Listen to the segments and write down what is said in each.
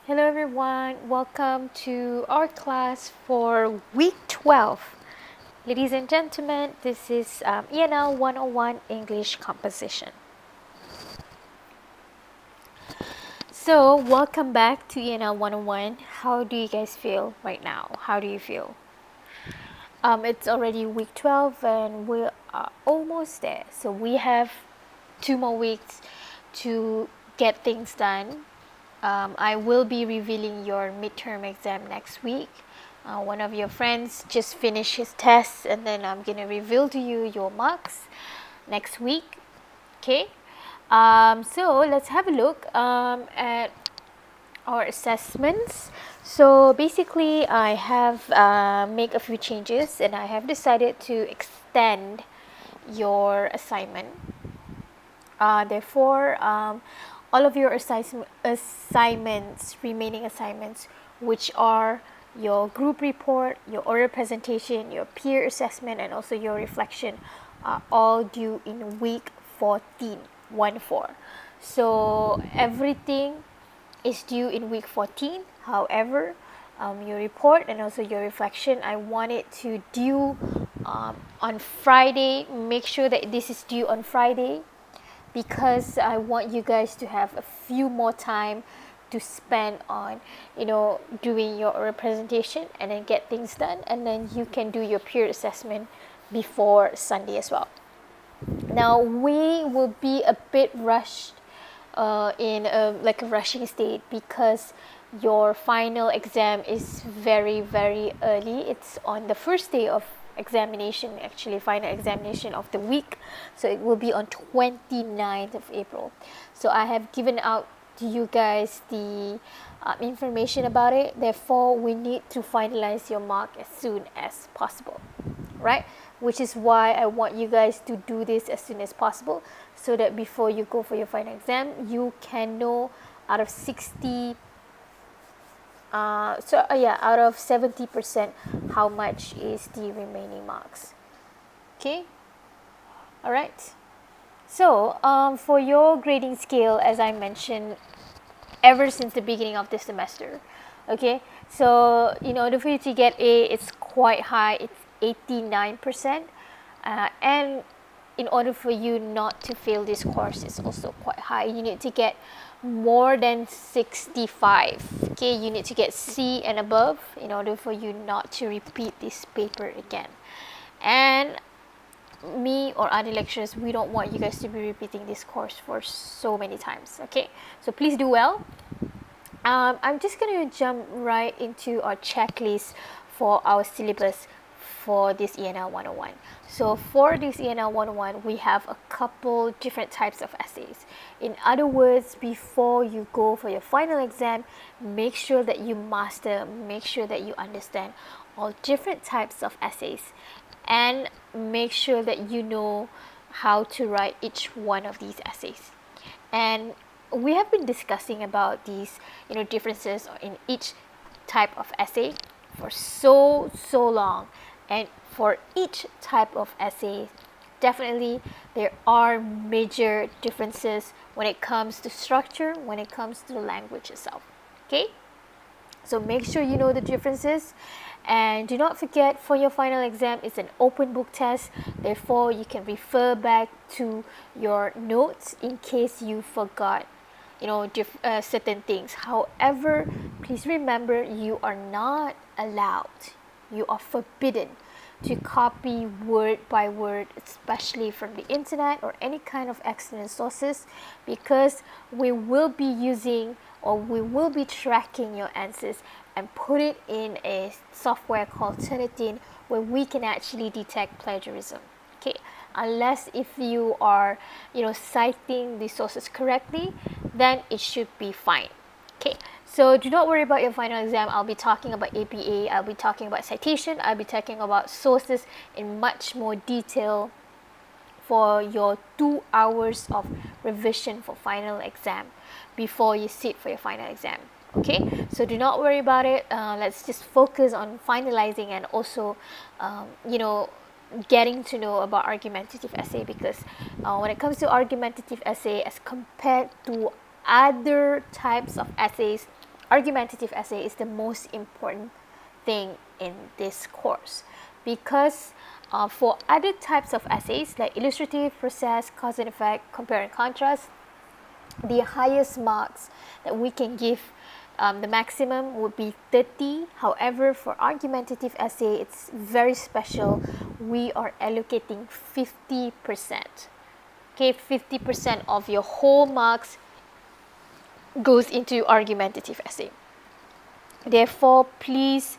Hello everyone, welcome to our class for week 12. Ladies and gentlemen, this is ENL101 English Composition. So, welcome back to ENL101. How do you guys feel right now? How do you feel? It's already week 12 and we are almost there. So, we have 2 more weeks to get things done. I will be revealing your midterm exam next week. One of your friends just finished his test, and then I'm going to reveal to you your marks next week. Okay, so let's have a look at our assessments. So basically, I have made a few changes, and I have decided to extend your assignment. Therefore, all of your remaining assignments, which are your group report, your oral presentation, your peer assessment, and also your reflection, are all due in week 14, 1-4. So everything is due in week 14. However, your report and also your reflection, I want it to due on Friday. Make sure that this is due on Friday, because I want you guys to have a few more time to spend on doing your representation and then get things done, and then you can do your peer assessment before Sunday as well. Now we will be a bit rushed in a rushing state, because your final exam is very early. It's on the first day of examination, actually final examination of the week, so it will be on 29th of April. So I have given out to you guys the information about it. Therefore, we need to finalize your mark as soon as possible, right? Which is why I want you guys to do this as soon as possible, so that before you go for your final exam, you can know out of 60 out of 70% how much is the remaining marks. Okay, all right. So for your grading scale, as I mentioned ever since the beginning of this semester, okay, so in order for you to get A, it's quite high. It's 89%, and in order for you not to fail this course, it's also quite high. You need to get more than 65. Okay, you need to get C and above in order for you not to repeat this paper again. And me or other lecturers, we don't want you guys to be repeating this course for so many times. Okay, so please do well. I'm just going to jump right into our checklist for our syllabus for this ENL101. So for this ENL101, we have a couple different types of essays. In other words, before you go for your final exam, make sure that you master, make sure that you understand all different types of essays, and make sure that you know how to write each one of these essays. And we have been discussing about these differences in each type of essay for so long, and for each type of essay, definitely there are major differences when it comes to structure, when it comes to the language itself. Okay, so make sure you know the differences, and do not forget, for your final exam, it's an open book test. Therefore, you can refer back to your notes in case you forgot certain things. However, please remember, you are not allowed, you are forbidden to copy word by word, especially from the internet or any kind of external sources, because we will be using, or we will be tracking your answers and put it in a software called Turnitin, where we can actually detect plagiarism. Okay, unless if you are citing the sources correctly, then it should be fine. Okay, so do not worry about your final exam. I'll be talking about APA, I'll be talking about citation, I'll be talking about sources in much more detail for your 2 hours of revision for final exam before you sit for your final exam. Okay, so do not worry about it. Let's just focus on finalizing, and also getting to know about argumentative essay, because when it comes to argumentative essay, as compared to other types of essays, argumentative essay is the most important thing in this course, because for other types of essays like illustrative, process, cause and effect, compare and contrast, the highest marks that we can give, the maximum would be 30. However, for argumentative essay, it's very special. We are allocating 50%. Okay, 50% of your whole marks goes into argumentative essay. Therefore, please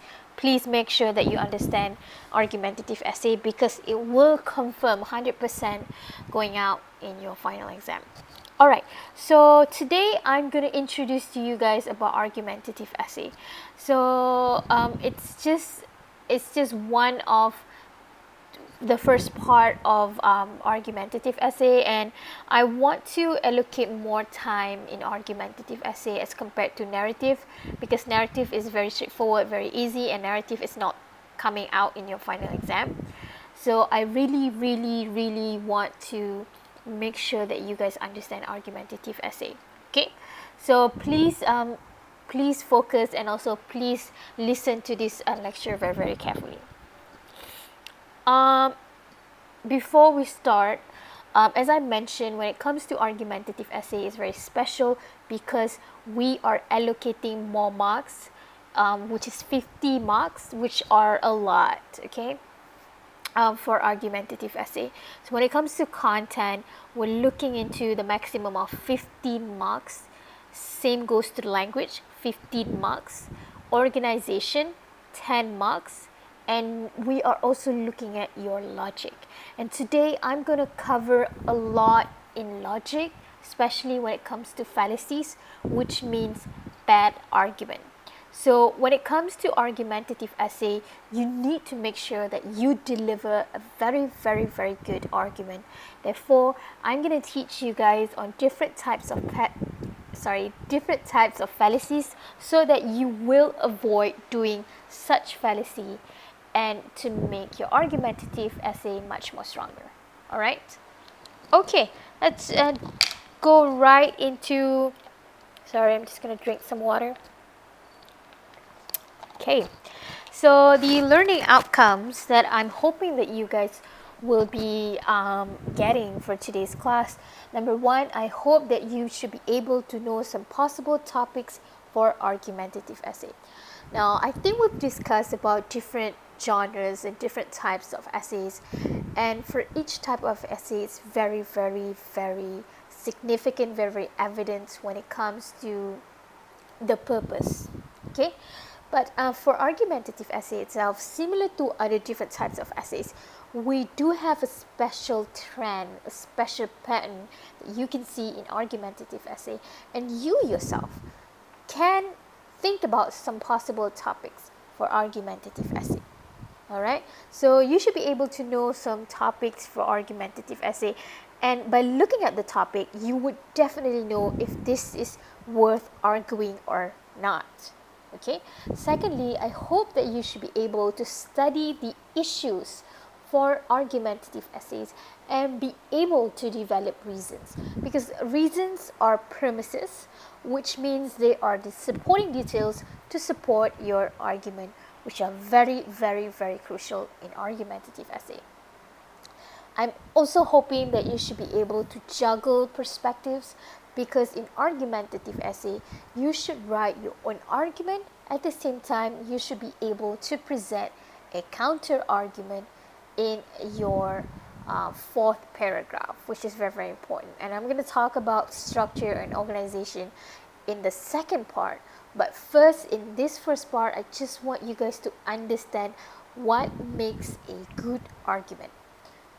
make sure that you understand argumentative essay, because it will confirm 100% going out in your final exam. Alright, so today I'm going to introduce to you guys about argumentative essay. So it's just one of the first part of argumentative essay, and I want to allocate more time in argumentative essay as compared to narrative, because narrative is very straightforward, very easy, and narrative is not coming out in your final exam. So I really want to make sure that you guys understand argumentative essay. Okay, so please focus, and also please listen to this lecture very carefully. Before we start, as I mentioned, when it comes to argumentative essay, is very special because we are allocating more marks, which is 50 marks, which are a lot, okay, for argumentative essay. So when it comes to content, we're looking into the maximum of 15 marks. Same goes to the language, 15 marks. Organization, 10 marks. And we are also looking at your logic. And today I'm going to cover a lot in logic, especially when it comes to fallacies, which means bad argument. So when it comes to argumentative essay, you need to make sure that you deliver a very good argument. Therefore, I'm going to teach you guys on different types of fallacies, so that you will avoid doing such fallacy, and to make your argumentative essay much more stronger. All right? Okay, let's go right into... Sorry, I'm just going to drink some water. Okay, so the learning outcomes that I'm hoping that you guys will be getting for today's class. Number one, I hope that you should be able to know some possible topics for argumentative essay. Now, I think we've discussed about different genres and different types of essays, and for each type of essay, it's very significant, very evident when it comes to the purpose. Okay, but for argumentative essay itself, similar to other different types of essays, we do have a special trend, a special pattern that you can see in argumentative essay, and you yourself can think about some possible topics for argumentative essay. Alright, so you should be able to know some topics for argumentative essay, and by looking at the topic, you would definitely know if this is worth arguing or not. Okay, secondly, I hope that you should be able to study the issues for argumentative essays and be able to develop reasons, because reasons are premises, which means they are the supporting details to support your argument, which are very crucial in argumentative essay. I'm also hoping that you should be able to juggle perspectives, because in argumentative essay, you should write your own argument. At the same time, you should be able to present a counter argument in your fourth paragraph, which is very important. And I'm going to talk about structure and organization in the second part. But first, in this first part, I just want you guys to understand what makes a good argument.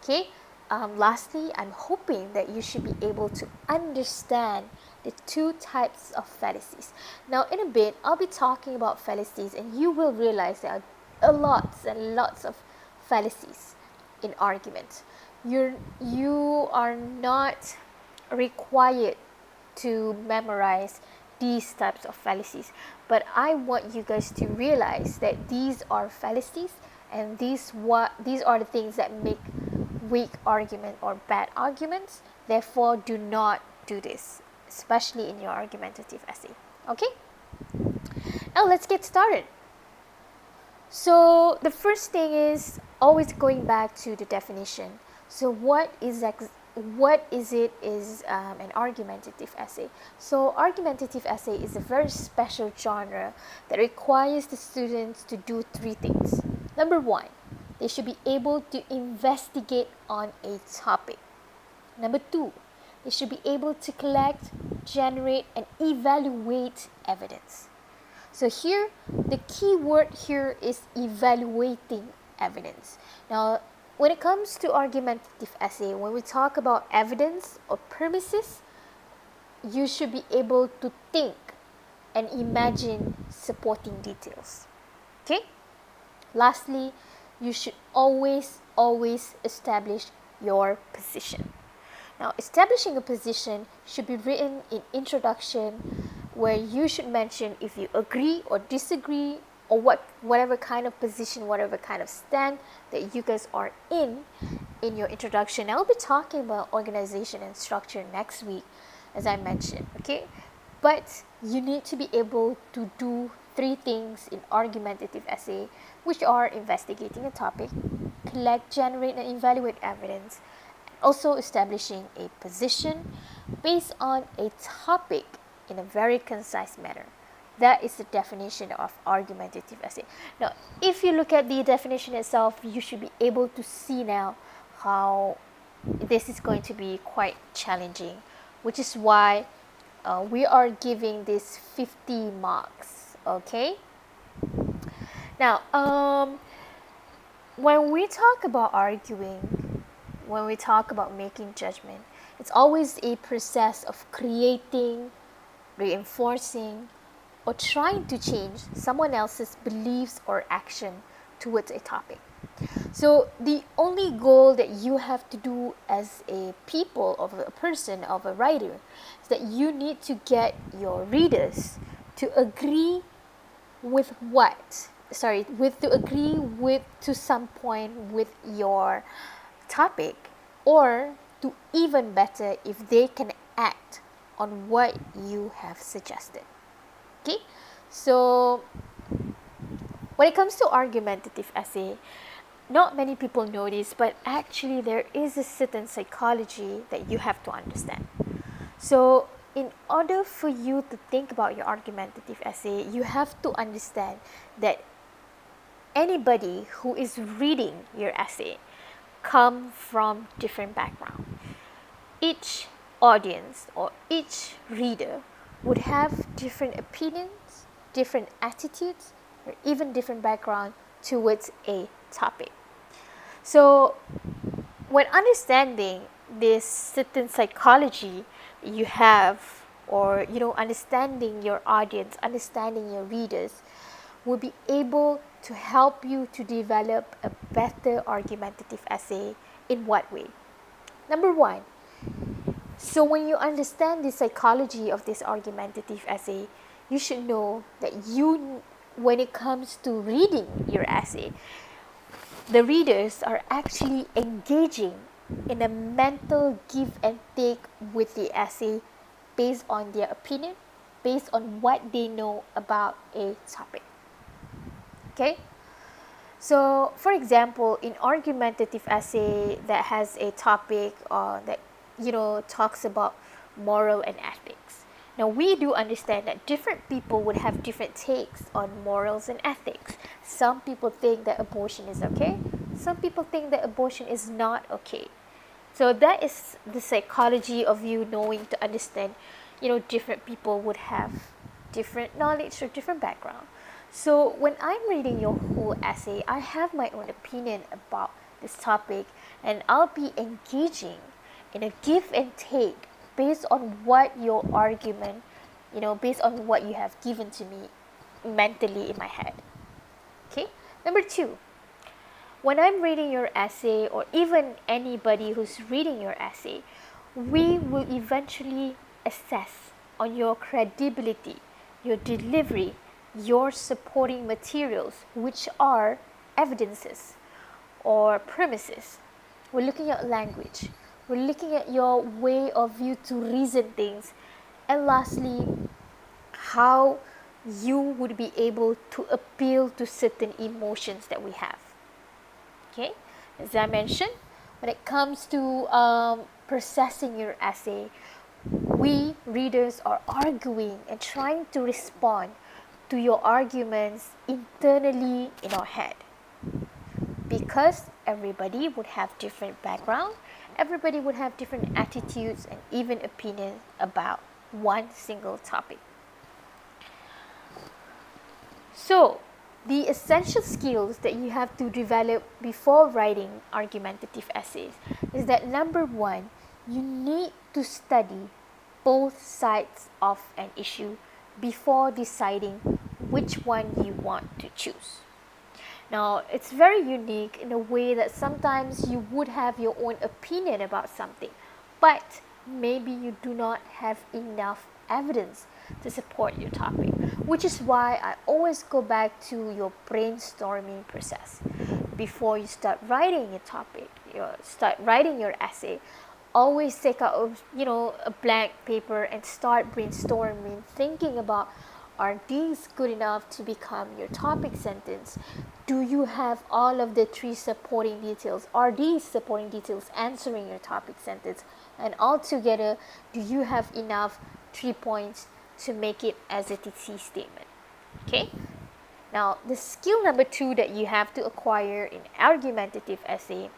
Okay. Lastly, I'm hoping that you should be able to understand the two types of fallacies. Now, in a bit, I'll be talking about fallacies, and you will realize there are lots and lots of fallacies in argument. You are not required to memorize these types of fallacies, but I want you guys to realize that these are fallacies, and these are the things that make weak argument or bad arguments. Therefore, do not do this, especially in your argumentative essay. Okay? Now let's get started. So the first thing is always going back to the definition. So what is it is an argumentative essay. So argumentative essay is a very special genre that requires the students to do three things. Number one, they should be able to investigate on a topic. Number two, they should be able to collect, generate, and evaluate evidence. So here, the key word here is evaluating evidence. Now, when it comes to argumentative essay, when we talk about evidence or premises, you should be able to think and imagine supporting details. Okay? Lastly, you should always establish your position. Now, establishing a position should be written in introduction, where you should mention if you agree or disagree, or whatever kind of position, whatever kind of stand that you guys are in your introduction. I'll be talking about organization and structure next week, as I mentioned, okay? But you need to be able to do three things in argumentative essay, which are investigating a topic, collect, generate, and evaluate evidence, also establishing a position based on a topic in a very concise manner. That is the definition of argumentative essay. Now, if you look at the definition itself, you should be able to see now how this is going to be quite challenging, which is why we are giving this 50 marks, okay? Now, when we talk about arguing, when we talk about making judgment, it's always a process of creating, reinforcing, or trying to change someone else's beliefs or action towards a topic. So the only goal that you have to do as a people, of a person, of a writer, is that you need to get your readers to agree with to some point with your topic, or to even better, if they can act on what you have suggested. Okay, so when it comes to argumentative essay, not many people know this, but actually there is a certain psychology that you have to understand. So in order for you to think about your argumentative essay, you have to understand that anybody who is reading your essay come from different background. Each audience or each reader would have different opinions, different attitudes, or even different background towards a topic. So when understanding this certain psychology you have, or understanding your audience, understanding your readers, will be able to help you to develop a better argumentative essay. In what way? Number one, so when you understand the psychology of this argumentative essay, you should know that when it comes to reading your essay, the readers are actually engaging in a mental give and take with the essay based on their opinion, based on what they know about a topic. Okay? So, for example, in argumentative essay that has a topic that talks about moral and ethics. Now, we do understand that different people would have different takes on morals and ethics. Some people think that abortion is okay. Some people think that abortion is not okay. So that is the psychology of you knowing to understand, different people would have different knowledge or different background. So when I'm reading your whole essay, I have my own opinion about this topic, and I'll be engaging in a give and take based on what your argument, based on what you have given to me mentally in my head. Okay? Number two, when I'm reading your essay, or even anybody who's reading your essay, we will eventually assess on your credibility, your delivery, your supporting materials, which are evidences or premises. We're looking at language. We're looking at your way of you to reason things. And lastly, how you would be able to appeal to certain emotions that we have. Okay, as I mentioned, when it comes to processing your essay, we readers are arguing and trying to respond to your arguments internally in our head, because everybody would have different background, everybody would have different attitudes and even opinions about one single topic. So, the essential skills that you have to develop before writing argumentative essays is that number one, you need to study both sides of an issue before deciding which one you want to choose. Now, it's very unique in a way that sometimes you would have your own opinion about something, but maybe you do not have enough evidence to support your topic, which is why I always go back to your brainstorming process. Before you start writing your topic, start writing your essay, always take out a blank paper and start brainstorming, thinking about, are these good enough to become your topic sentence? Do you have all of the three supporting details? Are these supporting details answering your topic sentence? And altogether, do you have enough 3 points to make it as a thesis statement? Okay. Now, the skill number two that you have to acquire in argumentative essay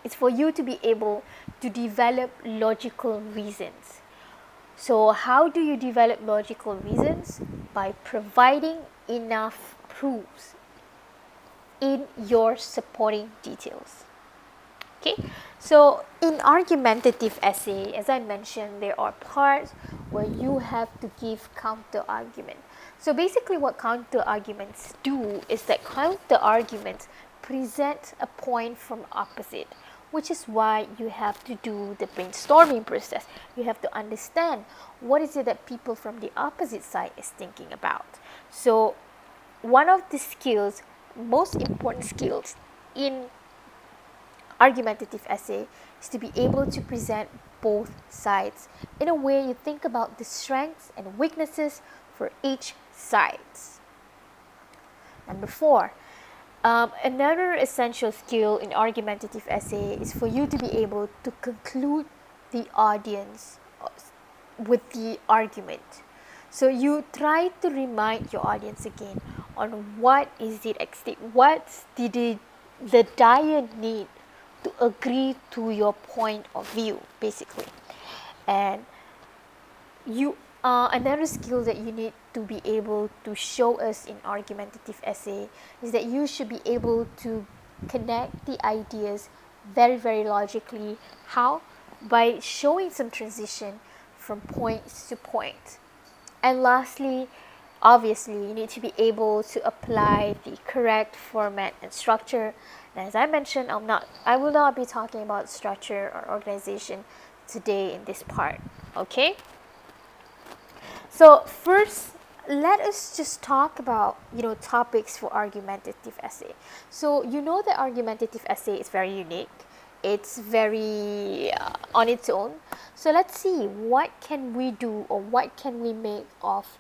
is for you to be able to develop logical reasons. So how do you develop logical reasons? By providing enough proofs in your supporting details. Okay, so in argumentative essay, as I mentioned, there are parts where you have to give counter argument. So basically what counter arguments do is that counter arguments present a point from opposite, which is why you have to do the brainstorming process. You have to understand what is it that people from the opposite side is thinking about. So one of the skills, most important skills in argumentative essay is to be able to present both sides in a way you think about the strengths and weaknesses for each side. Number four, another essential skill in argumentative essay is for you to be able to conclude the audience with the argument. So you try to remind your audience again on what is it at stake, what did the dire need to agree to your point of view, basically. And you another skill that you need to be able to show us in argumentative essay is that you should be able to connect the ideas very, very logically. How? By showing some transition from point to point. And lastly, obviously, you need to be able to apply the correct format and structure. And as I mentioned, I will not be talking about structure or organization today in this part. Okay? So first, let us just talk about topics for argumentative essay. So that argumentative essay is very unique. It's very on its own. So let's see, what can we do or what can we make of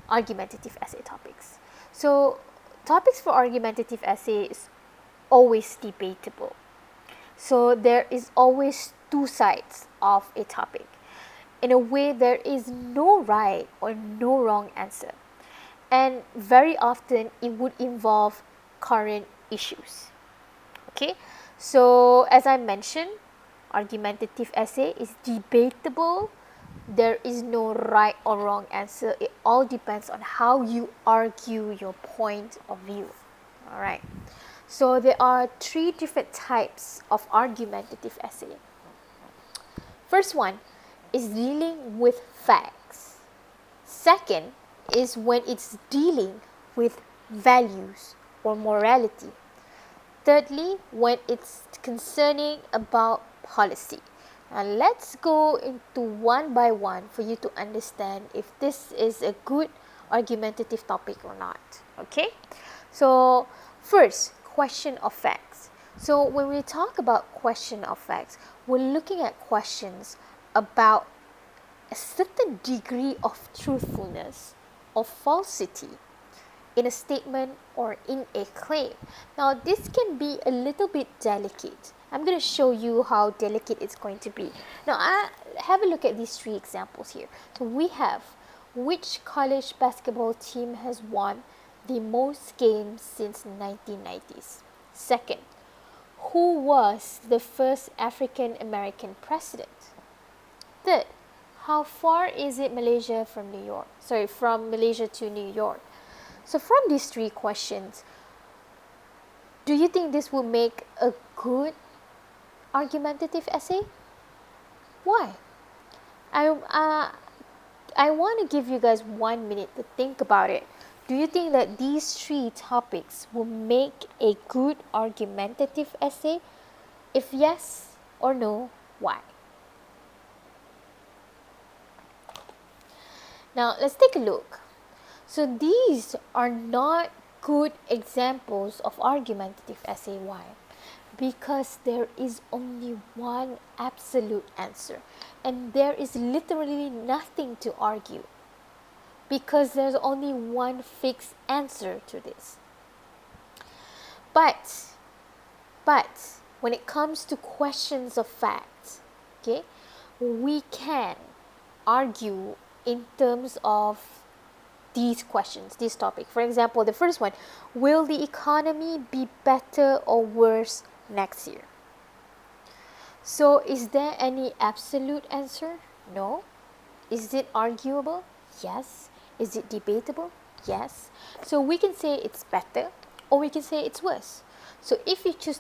argumentative essay topics. So topics for argumentative essay is always debatable. So there is always two sides of a topic. In a way, there is no right or no wrong answer. And very often it would involve current issues. Okay, so as I mentioned, argumentative essay is debatable. There is no right or wrong answer. It all depends on how you argue your point of view. All right. So there are three different types of argumentative essay. First one is dealing with facts. Second is when it's dealing with values or morality. Thirdly, when it's concerning about policy. Now let's go into one by one for you to understand if this is a good argumentative topic or not. Okay? So first, question of facts. So when we talk about question of facts, we're looking at questions about a certain degree of truthfulness or falsity in a statement or in a claim. Now, this can be a little bit delicate. I'm going to show you how delicate it's going to be. Now, have a look at these three examples here. So we have, which college basketball team has won the most games since 1990s? Second, who was the first African American president? Third, how far is it Malaysia from New York? Sorry, from Malaysia to New York. So from these three questions, do you think this will make a good argumentative essay? Why? I want to give you guys 1 minute to think about it. Do you think that these three topics will make a good argumentative essay? If yes or no, why? Now, let's take a look. So these are not good examples of argumentative essay. Why? Because there is only one absolute answer, and there is literally nothing to argue, because there's only one fixed answer to this. But when it comes to questions of facts, okay, we can argue in terms of these questions, this topic. For example, the first one, will the economy be better or worse next year? So is there any absolute answer? No. Is it arguable? Yes. Is it debatable? Yes. So we can say it's better, or we can say it's worse. So if you choose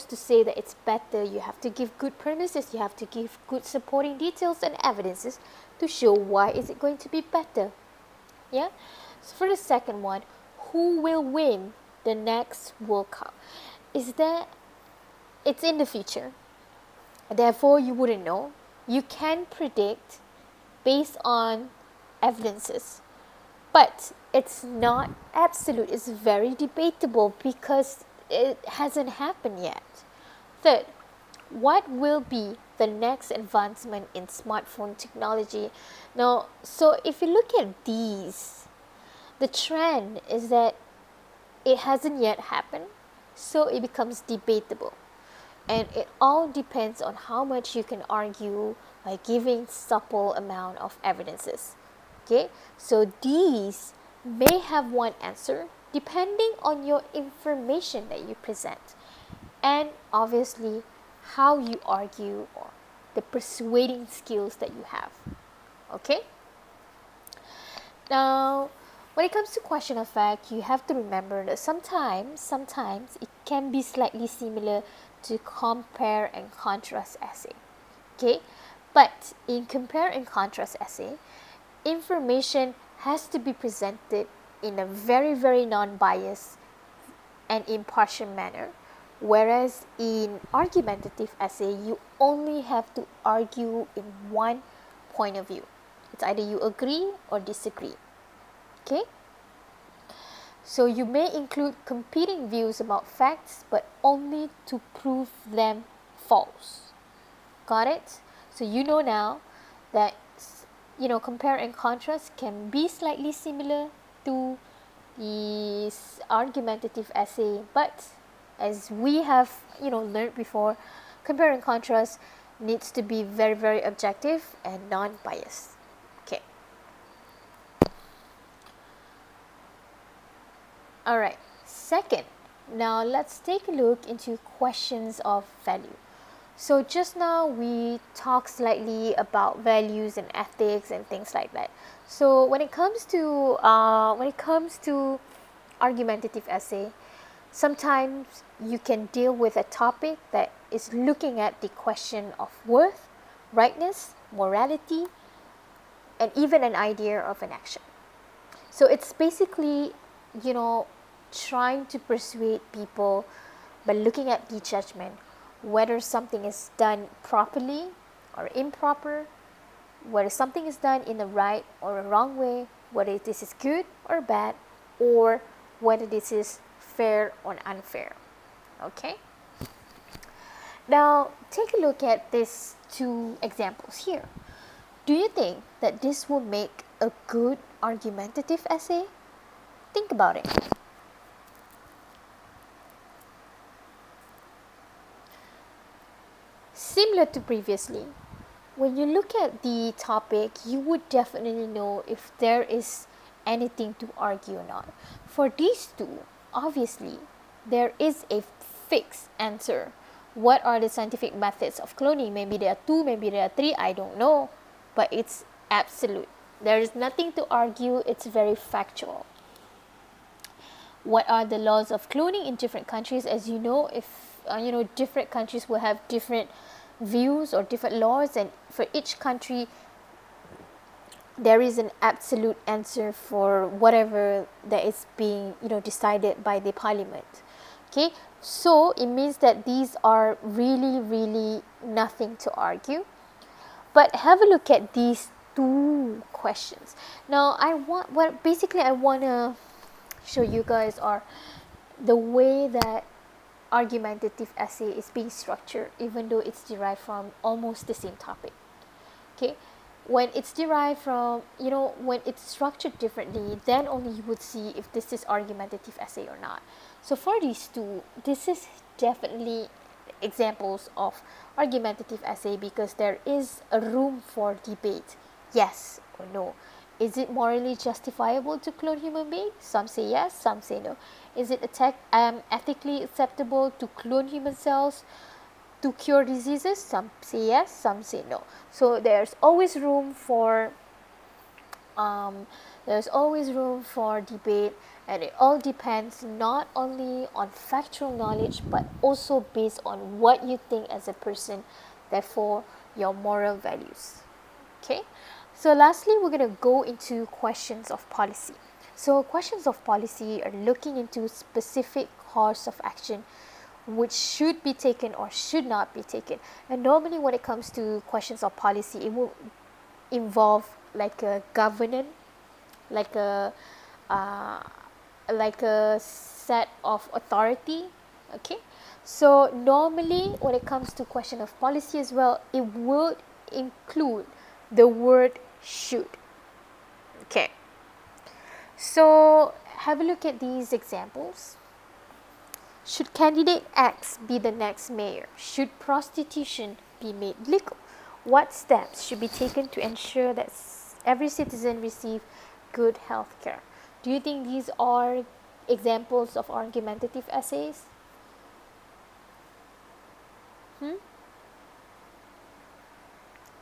to say that it's better, you have to give good premises, you have to give good supporting details and evidences to show why is it going to be better. Yeah. So for the second one, who will win the next World Cup? It's in the future, therefore you wouldn't know. You can predict based on evidences, but it's not absolute. It's very debatable because it hasn't happened yet. Third, what will be the next advancement in smartphone technology? Now, so if you look at these, the trend is that it hasn't yet happened, so it becomes debatable. And it all depends on how much you can argue by giving supple amount of evidences. Okay, so these may have one answer depending on your information that you present, and obviously how you argue or the persuading skills that you have. Okay. Now, when it comes to question of fact, you have to remember that sometimes it can be slightly similar to compare and contrast essay. Okay, but in compare and contrast essay, information has to be presented in a very, very non-biased and impartial manner, whereas in argumentative essay, you only have to argue in one point of view. It's either you agree or disagree. Okay? So you may include competing views about facts, but only to prove them false. Got it? So you know now that compare and contrast can be slightly similar to the argumentative essay, but as we have learned before, compare and contrast needs to be very, very objective and non-biased. Okay. Alright, second, now let's take a look into questions of value. So just now we talked slightly about values and ethics and things like that. So when it comes to argumentative essay, sometimes you can deal with a topic that is looking at the question of worth, rightness, morality, and even an idea of an action. So it's basically, trying to persuade people by looking at the judgment, whether something is done properly or improper, whether something is done in a right or a wrong way, whether this is good or bad, or whether this is fair or unfair. Okay? Now, take a look at these two examples here. Do you think that this will make a good argumentative essay? Think about it. Similar to previously, when you look at the topic, you would definitely know if there is anything to argue or not. For these two, obviously, there is a fixed answer. What are the scientific methods of cloning? Maybe there are two, maybe there are three, I don't know. But it's absolute. There is nothing to argue, it's very factual. What are the laws of cloning in different countries? As you know, if different countries will have different views or different laws, and for each country there is an absolute answer for whatever that is being decided by the parliament. Okay, so it means that these are really nothing to argue. But have a look at these two questions. Now I want to show you guys are the way that argumentative essay is being structured, even though it's derived from almost the same topic. Okay, when it's derived from, when it's structured differently, then only you would see if this is argumentative essay or not. So for these two, this is definitely examples of argumentative essay, because there is a room for debate, yes or no. Is it morally justifiable to clone human beings? Some say yes, some say no. Is it ethically acceptable to clone human cells to cure diseases? Some say yes, some say no. So there's always room for debate, and it all depends not only on factual knowledge but also based on what you think as a person, therefore your moral values. Okay, so lastly, we're going to go into questions of policy. So questions of policy are looking into specific course of action which should be taken or should not be taken. And normally when it comes to questions of policy, it will involve like a governance, like a set of authority. Okay, so normally when it comes to question of policy as well, it would include the word should. Okay, so have a look at these examples. Should candidate X be the next mayor? Should prostitution be made legal? What steps should be taken to ensure that every citizen receive good health care? Do you think these are examples of argumentative essays?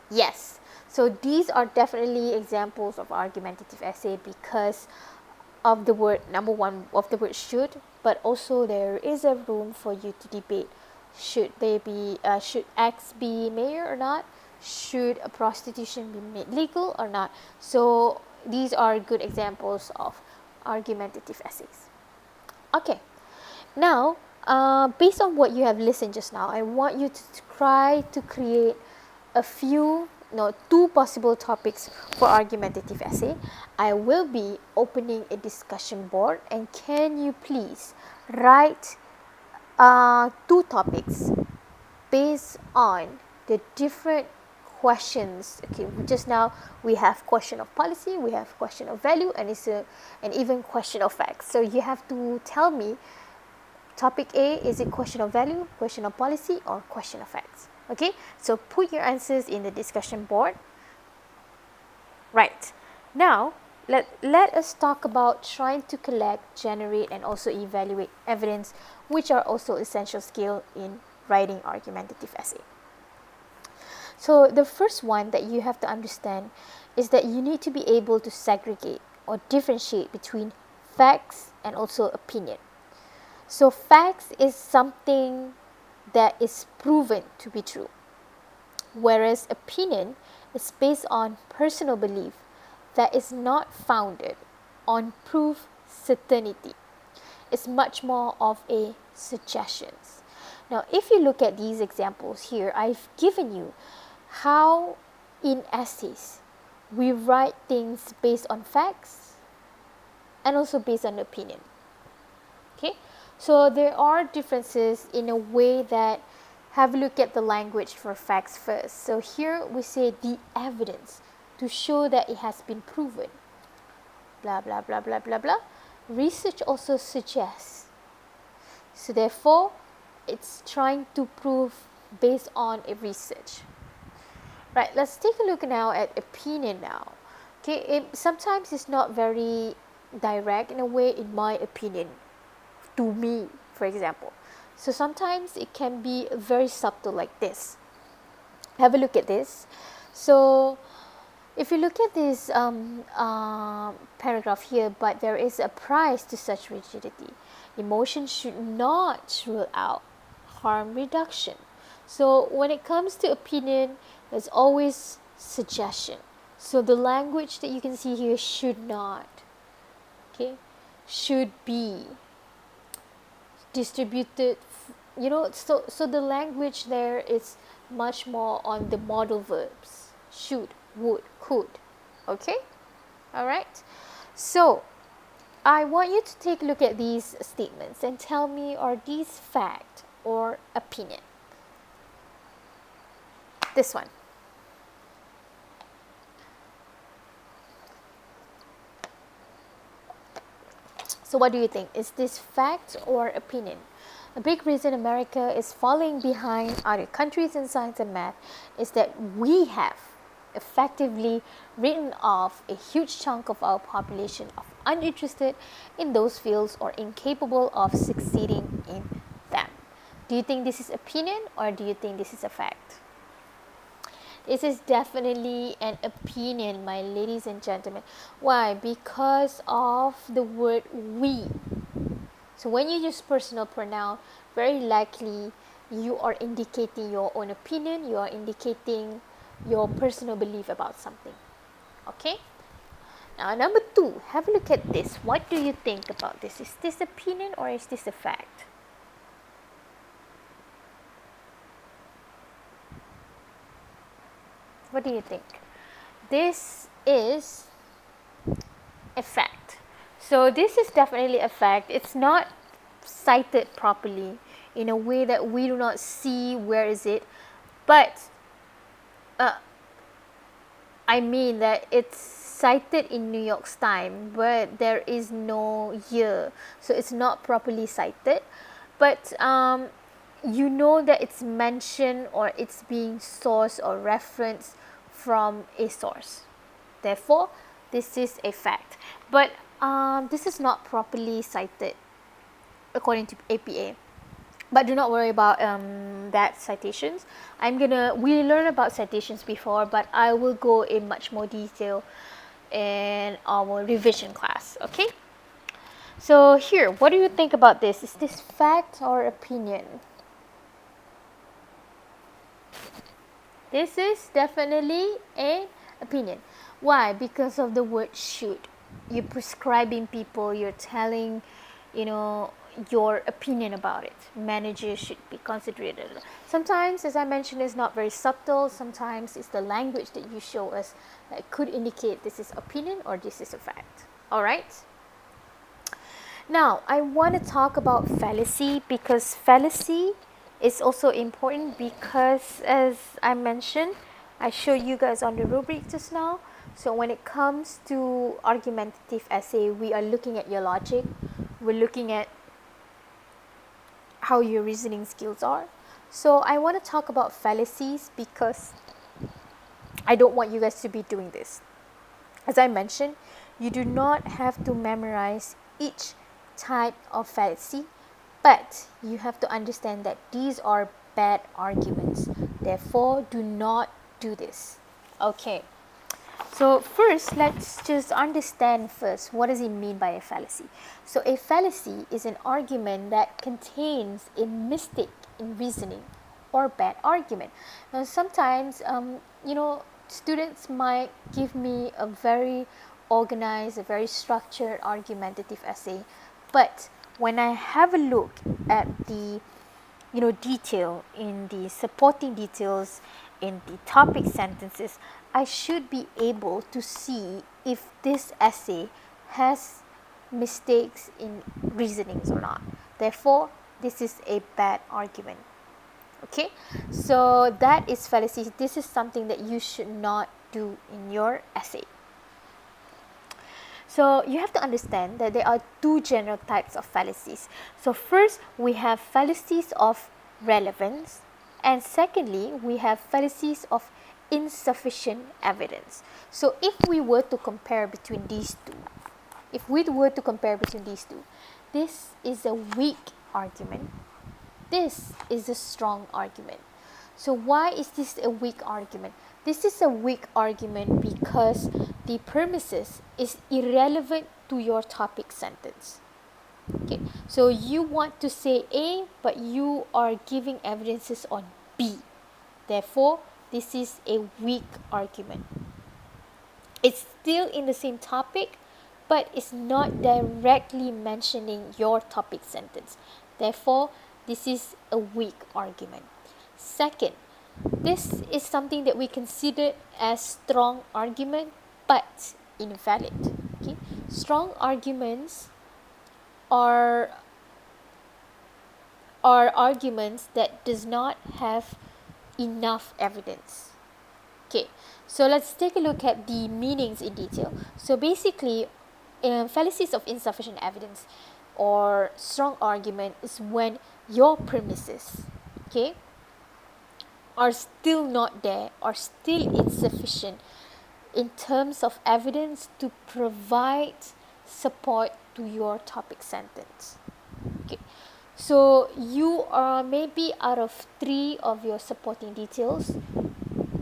Yes. So these are definitely examples of argumentative essay because of the word, number one, of the word should, but also there is a room for you to debate. Should X be mayor or not? Should a prostitution be made legal or not? So these are good examples of argumentative essays. Okay, now based on what you have listened just now, I want you to try to create two possible topics for argumentative essay. I will be opening a discussion board, and can you please write two topics based on the different questions. Okay, just now we have question of policy, we have question of value, and even question of facts. So you have to tell me topic A, is it question of value, question of policy, or question of facts? Okay, so put your answers in the discussion board. Right, now let us talk about trying to collect, generate, and also evaluate evidence, which are also essential skills in writing argumentative essay. So the first one that you have to understand is that you need to be able to segregate or differentiate between facts and also opinion. So facts is something that is proven to be true, whereas opinion is based on personal belief that is not founded on proof certainty. It's much more of a suggestions. Now, if you look at these examples here, I've given you how in essays we write things based on facts and also based on opinion. Okay, so there are differences in a way that, have a look at the language for facts first. So here we say the evidence. to show that it has been proven. Blah, blah, blah, blah, blah, blah. Research also suggests. So therefore, it's trying to prove based on a research. Right, let's take a look now at opinion now. Okay, sometimes it's not very direct in a way, in my opinion, to me, for example. So sometimes it can be very subtle like this. Have a look at this. So if you look at this paragraph here, but there is a price to such rigidity. Emotion should not rule out harm reduction. So when it comes to opinion, there's always suggestion. So the language that you can see here, should not, okay, should be, distributed, so the language there is much more on the modal verbs, should, would, could. Okay, all right. So I want you to take a look at these statements and tell me, are these fact or opinion? This one. So what do you think? Is this fact or opinion? A big reason America is falling behind other countries in science and math is that we have effectively written off a huge chunk of our population of uninterested in those fields or incapable of succeeding in them. Do you think this is opinion or do you think this is a fact? This is definitely an opinion, my ladies and gentlemen. Why? Because of the word we. So when you use personal pronoun, very likely you are indicating your own opinion, you are indicating your personal belief about something. Okay? Now, number 2, have a look at this. What do you think about this? Is this opinion or is this a fact? What do you think? This is a fact. So this is definitely a fact. It's not cited properly in a way that we do not see where is it. But I mean that it's cited in New York's Times, but there is no year. So it's not properly cited. But you know that it's mentioned or it's being sourced or referenced from a source. Therefore, this is a fact. But this is not properly cited according to APA. But do not worry about that citations. We learned about citations before, but I will go in much more detail in our revision class. Okay? So here, what do you think about this? Is this fact or opinion? This is definitely an opinion. Why? Because of the word should. You're prescribing people, you're telling, your opinion about it. Managers should be considered. Sometimes, as I mentioned, it's not very subtle. Sometimes it's the language that you show us that could indicate this is opinion or this is a fact. All right? Now, I want to talk about fallacy because fallacy is also important because, as I mentioned, I showed you guys on the rubric just now. So when it comes to argumentative essay, we are looking at your logic. We're looking at how your reasoning skills are. So I want to talk about fallacies because I don't want you guys to be doing this. As I mentioned, you do not have to memorize each type of fallacy, but you have to understand that these are bad arguments. Therefore, do not do this. Okay. So first, let's just understand first, what does it mean by a fallacy? So a fallacy is an argument that contains a mistake in reasoning or bad argument. Now, sometimes, students might give me a very organized, a very structured argumentative essay, but when I have a look at the detail in the supporting details in the topic sentences, I should be able to see if this essay has mistakes in reasonings or not. Therefore, this is a bad argument. Okay, so that is fallacy. This is something that you should not do in your essay. So you have to understand that there are two general types of fallacies. So first, we have fallacies of relevance, and secondly, we have fallacies of insufficient evidence. So if we were to compare between these two, this is a weak argument, this is a strong argument. So why is this a weak argument? This is a weak argument because the premises is irrelevant to your topic sentence. Okay, so you want to say A, but you are giving evidences on B. Therefore, this is a weak argument. It's still in the same topic, but it's not directly mentioning your topic sentence. Therefore, this is a weak argument. Second, this is something that we consider as strong argument, but invalid. Okay? Strong arguments are arguments that does not have enough evidence. Okay, so let's take a look at the meanings in detail. So basically, fallacies of insufficient evidence or strong argument is when your premises, okay, are still not there or still insufficient in terms of evidence to provide support to your topic sentence. Okay, so you are maybe out of 3 of your supporting details,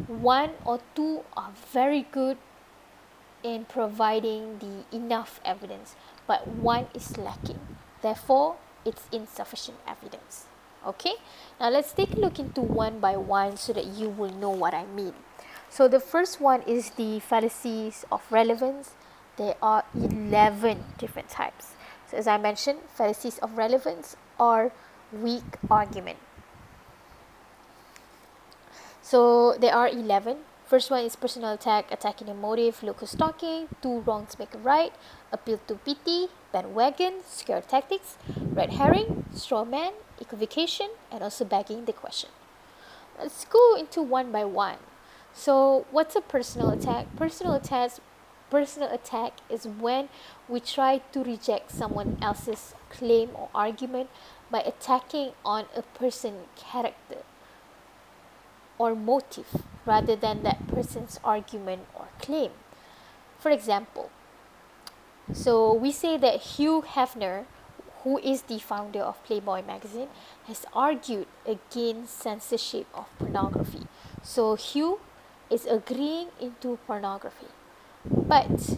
1 or 2 are very good in providing the enough evidence, but 1 is lacking. Therefore, it's insufficient evidence. Okay, now let's take a look into one by one so that you will know what I mean. So the first one is the fallacies of relevance. There are 11 different types. So as I mentioned, fallacies of relevance are weak argument. So there are 11. First one is personal attack, attacking a motive, locus stalking, 2 wrongs make a right, appeal to pity, bandwagon, scare tactics, red herring, straw man, equivocation, and also begging the question. Let's go into one by one. So what's a personal attack? Personal attack is when we try to reject someone else's claim or argument by attacking on a person's character or motive rather than that person's argument or claim. For example, so we say that Hugh Hefner, who is the founder of Playboy magazine, has argued against censorship of pornography. So Hugh is agreeing into pornography. But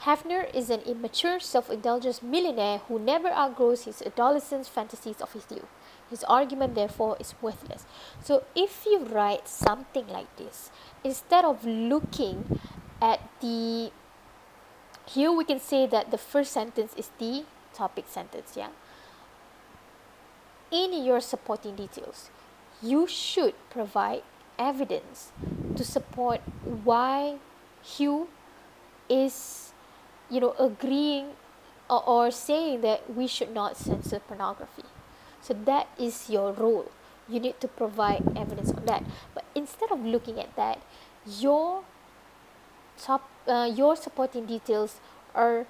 Hefner is an immature, self-indulgent millionaire who never outgrows his adolescent fantasies of his youth. His argument, therefore, is worthless. So if you write something like this, instead of looking at the... Here we can say that the first sentence is the topic sentence, yeah? In your supporting details, you should provide evidence to support why Hugh is, agreeing or saying that we should not censor pornography. So that is your role. You need to provide evidence on that. But instead of looking at that, your supporting details are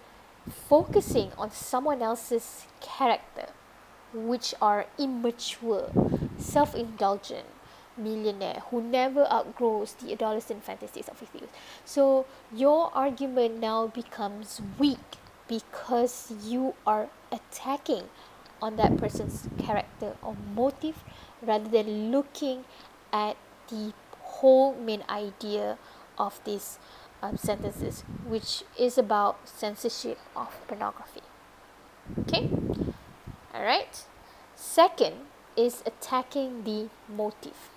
focusing on someone else's character, which are immature, self-indulgent millionaire who never outgrows the adolescent fantasies of his youth. So your argument now becomes weak because you are attacking on that person's character or motive rather than looking at the whole main idea of these sentences, which is about censorship of pornography. Okay? Alright? Second is attacking the motive.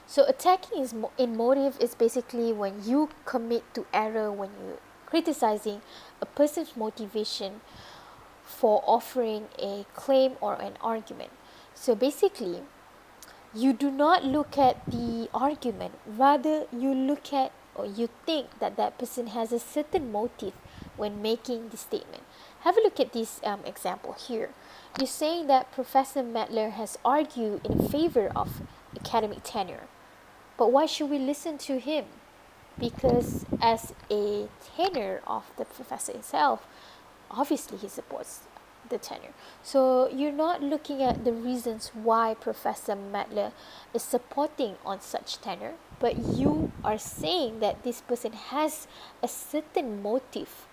So attacking in motive is basically when you commit to error when you're criticizing a person's motivation for offering a claim or an argument. So basically, you do not look at the argument, rather you look at or you think that that person has a certain motive when making the statement. Have a look at this example here. You're saying that Professor Medler has argued in favor of academic tenure. But why should we listen to him? because as a tenor of the professor himself, obviously he supports the tenure. So you're not looking at the reasons why Professor Madler is supporting on such tenure, but you are saying that this person has a certain motive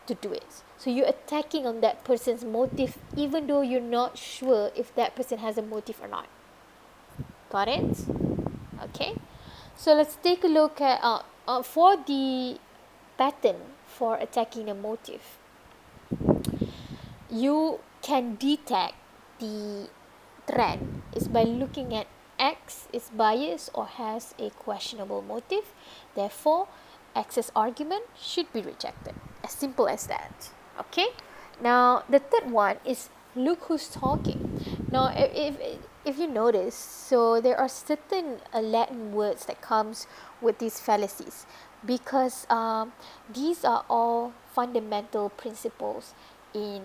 to do it. So you're attacking on that person's motive even though you're not sure if that person has a motive or not. Got it? Okay. So let's take a look at for the pattern for attacking a motive. You can detect the trend is by looking at X is biased or has a questionable motive. Therefore, X's argument should be rejected. As simple as that. Okay. Now the third one is look who's talking. Now, if you notice, so there are certain Latin words that comes with these fallacies because these are all fundamental principles in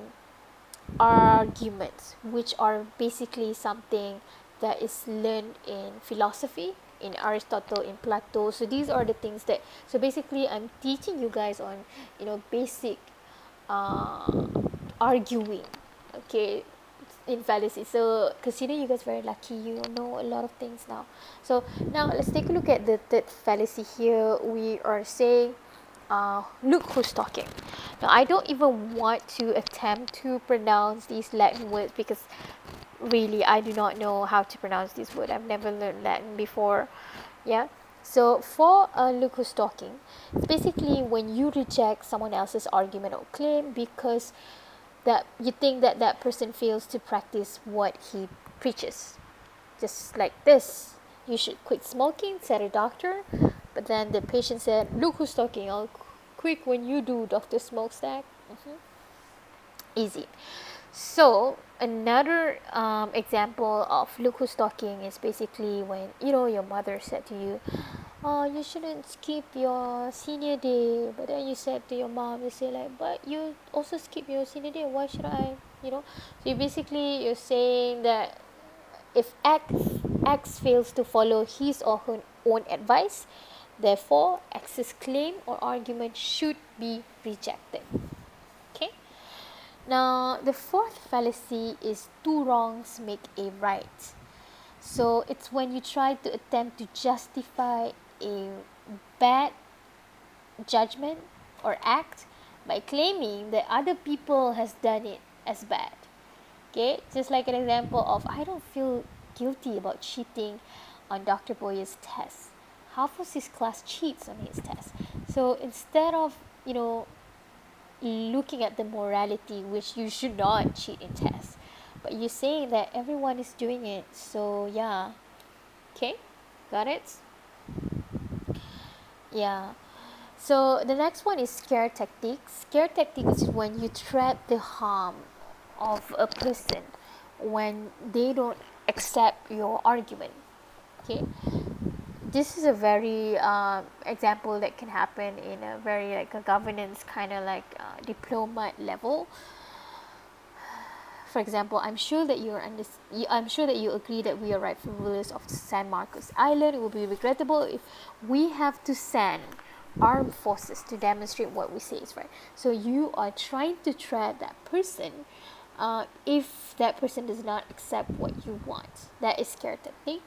arguments, which are basically something that is learned in philosophy, in Aristotle, in Plato. So these are the things that, so basically I'm teaching you guys on, basic arguing, okay, in fallacy. So consider you guys very lucky, you know a lot of things now. So now let's take a look at the third fallacy here. We are saying look who's talking. Now, I don't even want to attempt to pronounce these Latin words because really I do not know how to pronounce this word. I've never learned Latin before. Yeah. So for look who's talking, it's basically when you reject someone else's argument or claim because that you think that that person fails to practice what he preaches. Just like this. You should quit smoking, said a doctor. But then the patient said, look who's talking. I'll quick when you do, Dr. Smokestack. Easy. So another example of look who's talking is basically when, your mother said to you, oh, you shouldn't skip your senior day. But then you said to your mom, you say like, but you also skip your senior day. Why should I? So you're saying that if X fails to follow his or her own advice, therefore X's claim or argument should be rejected. Okay. Now the fourth fallacy is two wrongs make a right. So it's when you try to attempt to justify a bad judgment or act by claiming that other people has done it as bad. Okay, just like an example of I don't feel guilty about cheating on Dr. Boyer's test. Half of his class cheats on his test. So instead of, looking at the morality, which you should not cheat in tests, but you're saying that everyone is doing it. So yeah. Okay, got it? Yeah. So the next one is scare tactics. Scare tactics is when you threat the harm of a person when they don't accept your argument. Okay, this is a very example that can happen in a very like a governance kind of like diplomat level. For example, I'm sure that you agree that we are rightful rulers of San Marcos Island. It will be regrettable if we have to send armed forces to demonstrate what we say is right. So you are trying to trap that person if that person does not accept what you want. That is scare tactic.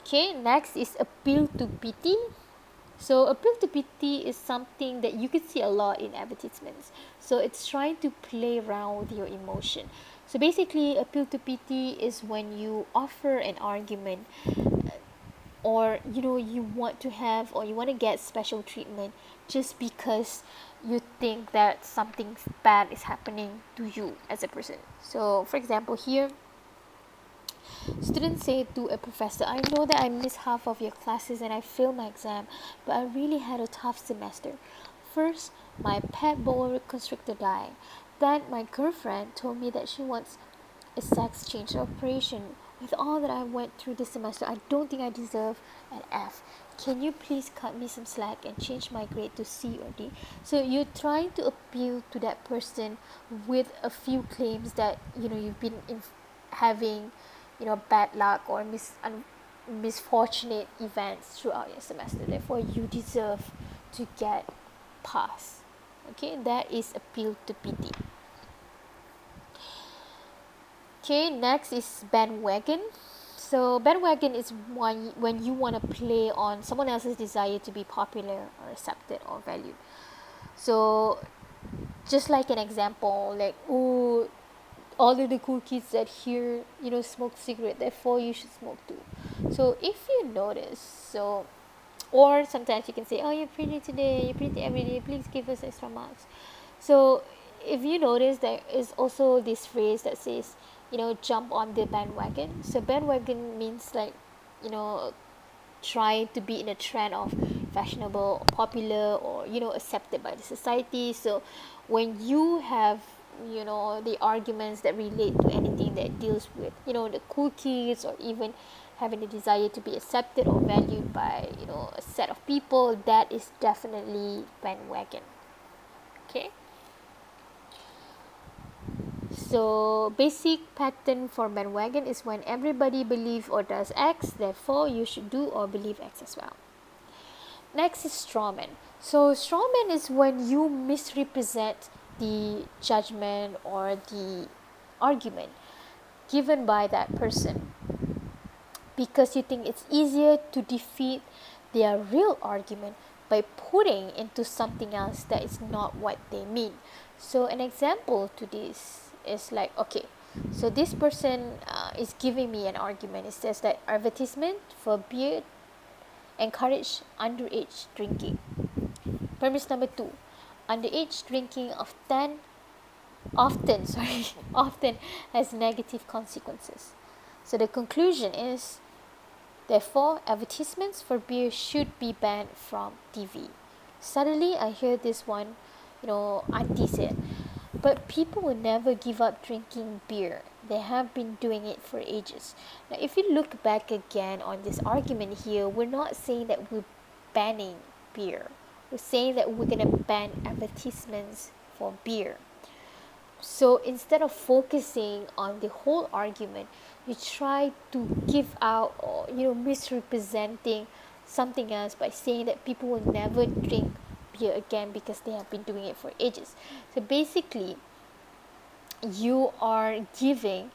Okay, next is appeal to pity. So appeal to pity is something that you can see a lot in advertisements. So it's trying to play around with your emotion. So basically, appeal to pity is when you offer an argument or you want to have or you want to get special treatment just because you think that something bad is happening to you as a person. So for example here, students say to a professor, I know that I missed half of your classes and I failed my exam, but I really had a tough semester. First, my pet boa constrictor died. Then my girlfriend told me that she wants a sex change operation. With all that I went through this semester, I don't think I deserve an F. Can you please cut me some slack and change my grade to C or D? So you're trying to appeal to that person with a few claims that you've been having bad luck or misfortunate events throughout your semester, therefore you deserve to get pass. Okay, that is appeal to pity. Okay, next is bandwagon. So bandwagon is one when you want to play on someone else's desire to be popular or accepted or valued. So just like an example, like, oh, all of the cool kids that here, smoke cigarette, therefore you should smoke too. So if you notice, so, or sometimes you can say, oh, you're pretty today, you're pretty every day, please give us extra marks. So if you notice, there is also this phrase that says, jump on the bandwagon. So bandwagon means like, try to be in a trend of fashionable, popular, or accepted by the society. So when you have the arguments that relate to anything that deals with the cool kids, or even having the desire to be accepted or valued by a set of people, that is definitely bandwagon. Okay, so basic pattern for bandwagon is when everybody believes or does X, therefore you should do or believe X as well. Next is strawman. So strawman is when you misrepresent the judgment or the argument given by that person because you think it's easier to defeat their real argument by putting into something else that is not what they mean. So an example to this is like, okay, so this person is giving me an argument. It says that advertisement for beer encourage underage drinking. Premise number 2, underage drinking often has negative consequences. So the conclusion is, therefore, advertisements for beer should be banned from TV. Suddenly, I hear this one, auntie said, but people will never give up drinking beer. They have been doing it for ages. Now, if you look back again on this argument here, we're not saying that we're banning beer. We're saying that we're going to ban advertisements for beer. So instead of focusing on the whole argument, you try to give out or misrepresenting something else by saying that people will never drink beer again because they have been doing it for ages. So basically, you are giving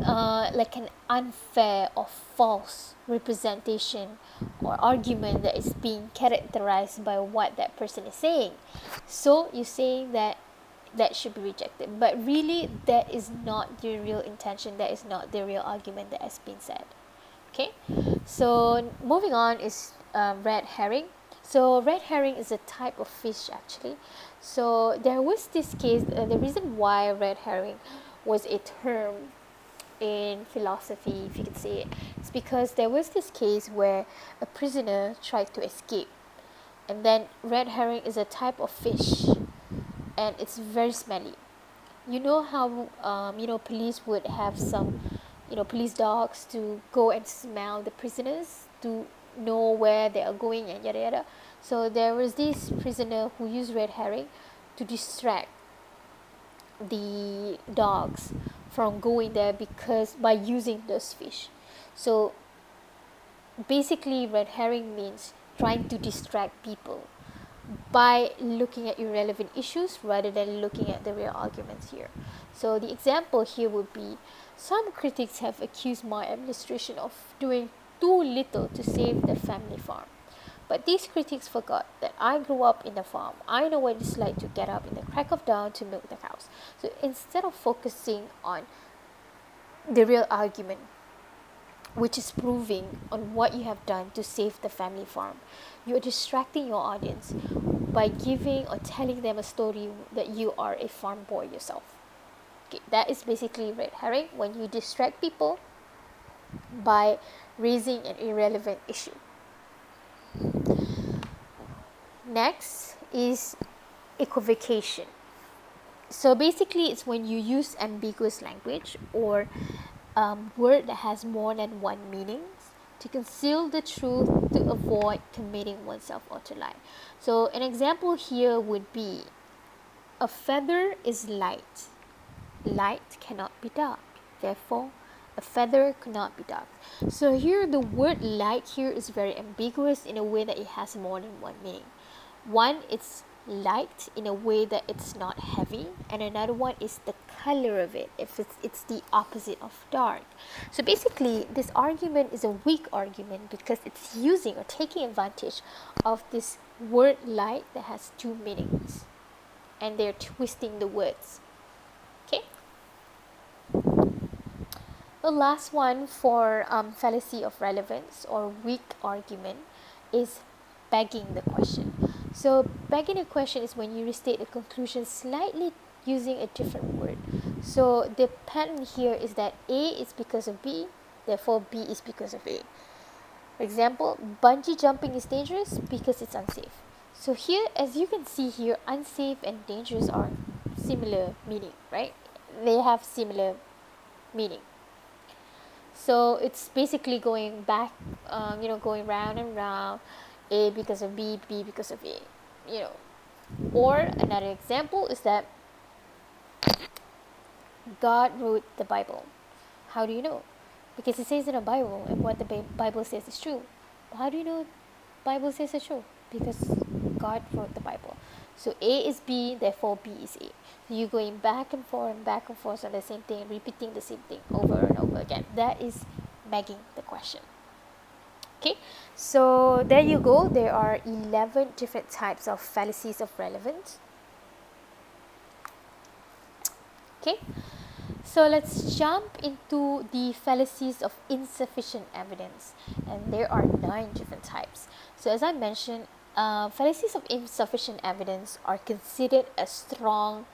like an unfair or false representation or argument that is being characterized by what that person is saying. So you're saying that should be rejected, but really that is not the real intention, that is not the real argument that has been said. Okay, so moving on is red herring. So red herring is a type of fish actually. So there was this case, the reason why red herring was a term in philosophy, if you could say it, is because there was this case where a prisoner tried to escape, and then red herring is a type of fish and it's very smelly. You know how police would have some police dogs to go and smell the prisoners to know where they are going and yada yada. So there was this prisoner who used red herring to distract the dogs from going there because by using those fish. So basically red herring means trying to distract people by looking at irrelevant issues rather than looking at the real arguments here. So the example here would be, some critics have accused my administration of doing too little to save the family farm. But these critics forgot that I grew up in the farm. I know what it's like to get up in the crack of dawn to milk the cows. So instead of focusing on the real argument, which is proving on what you have done to save the family farm, you're distracting your audience by giving or telling them a story that you are a farm boy yourself. Okay, that is basically red herring, when you distract people by raising an irrelevant issue. Next is equivocation. So basically it's when you use ambiguous language or word that has more than one meaning to conceal the truth to avoid committing oneself or to lie. So an example here would be, a feather is light. Light cannot be dark. Therefore, A feather could not be ducked. So here the word light here is very ambiguous in a way that it has more than one meaning. One, it's light in a way that it's not heavy, and another one is the color of it, if it's the opposite of dark. So basically this argument is a weak argument because it's using or taking advantage of this word light that has two meanings, and they're twisting the words. Okay, the last one for fallacy of relevance or weak argument is begging the question. So begging the question is when you restate a conclusion slightly using a different word. So the pattern here is that A is because of B, therefore B is because of A. For example, bungee jumping is dangerous because it's unsafe. So here, as you can see here, unsafe and dangerous are similar meaning, right? They have similar meaning. So it's basically going back, going round and round. A because of B, B because of A, Or another example is that God wrote the Bible. How do you know? Because it says in the Bible, and what the Bible says is true. How do you know the Bible says it's true? Because God wrote the Bible. So A is B, therefore B is A. So you're going back and forth on the same thing, repeating the same thing over and over again. That is begging the question. Okay, so there you go. There are 11 different types of fallacies of relevance. Okay, so let's jump into the fallacies of insufficient evidence, and there are 9 different types. So as I mentioned, fallacies of insufficient evidence are considered a strong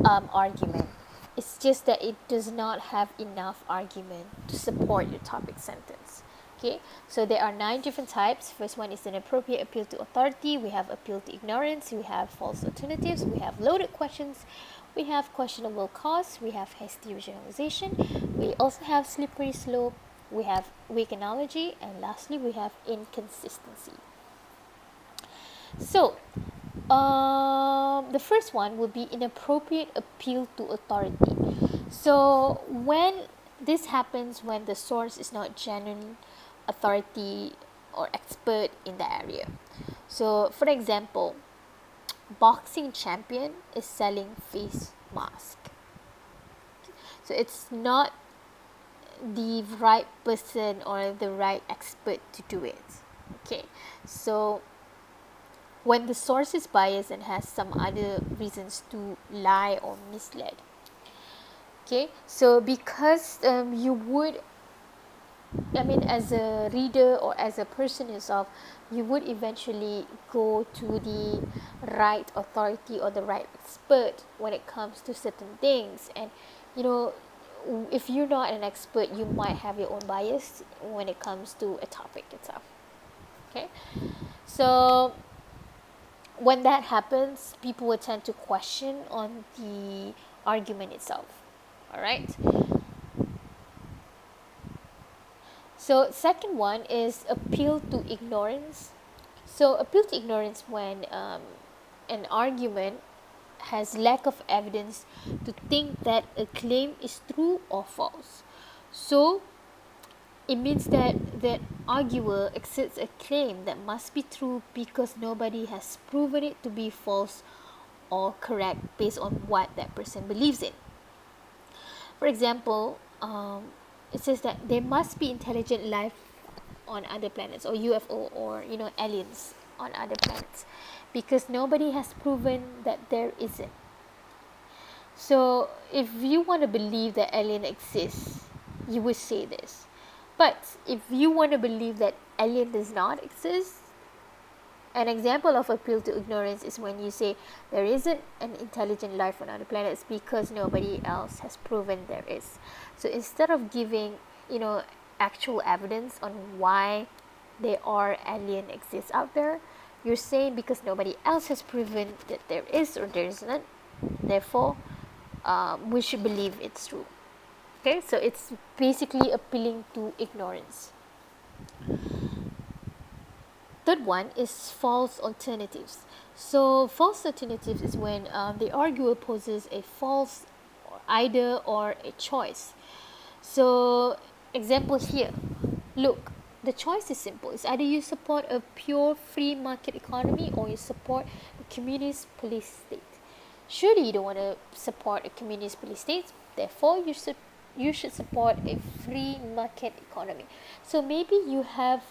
argument. It's just that it does not have enough argument to support your topic sentence. Okay, so there are 9 different types. First one is an appropriate appeal to authority. We have appeal to ignorance. We have false alternatives. We have loaded questions. We have questionable cause. We have hasty generalization. We also have slippery slope. We have weak analogy. And lastly, we have inconsistency. So, the first one would be inappropriate appeal to authority. So, when this happens when the source is not genuine authority or expert in the area. So for example, boxing champion is selling face mask. So it's not the right person or the right expert to do it. Okay, so when the source is biased and has some other reasons to lie or mislead. Okay, so because you would, as a reader or as a person yourself, you would eventually go to the right authority or the right expert when it comes to certain things. And if you're not an expert, you might have your own bias when it comes to a topic itself. Okay, so when that happens, people will tend to question on the argument itself. All right. So second one is appeal to ignorance. So appeal to ignorance when an argument has lack of evidence to think that a claim is true or false. So it means that that arguer accepts a claim that must be true because nobody has proven it to be false or correct based on what that person believes in. For example, it says that there must be intelligent life on other planets, or UFO, or aliens on other planets, because nobody has proven that there isn't. So if you want to believe that alien exists, you would say this. But if you want to believe that alien does not exist, an example of appeal to ignorance is when you say there isn't an intelligent life on other planets because nobody else has proven there is. So instead of giving, actual evidence on why there are alien exists out there, you're saying because nobody else has proven that there is or there isn't, therefore we should believe it's true. Okay, so it's basically appealing to ignorance. Third one is false alternatives. So false alternatives is when the arguer poses a false either or a choice. So, example here. Look, the choice is simple. It's either you support a pure free market economy or you support a communist police state. Surely you don't want to support a communist police state. Therefore, you should support a free market economy. So maybe you have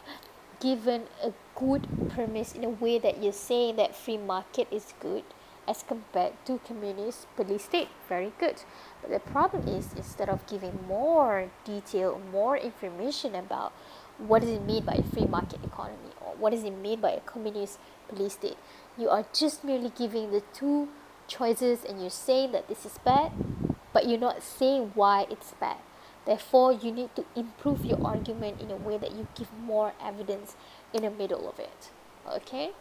given a good premise in a way that you're saying that free market is good as compared to communist police state. Very good. But the problem is, instead of giving more detail, more information about what does it mean by a free market economy or what does it mean by a communist police state, you are just merely giving the two choices and you're saying that this is bad, but you're not saying why it's bad. Therefore, you need to improve your argument in a way that you give more evidence in the middle of it. Okay?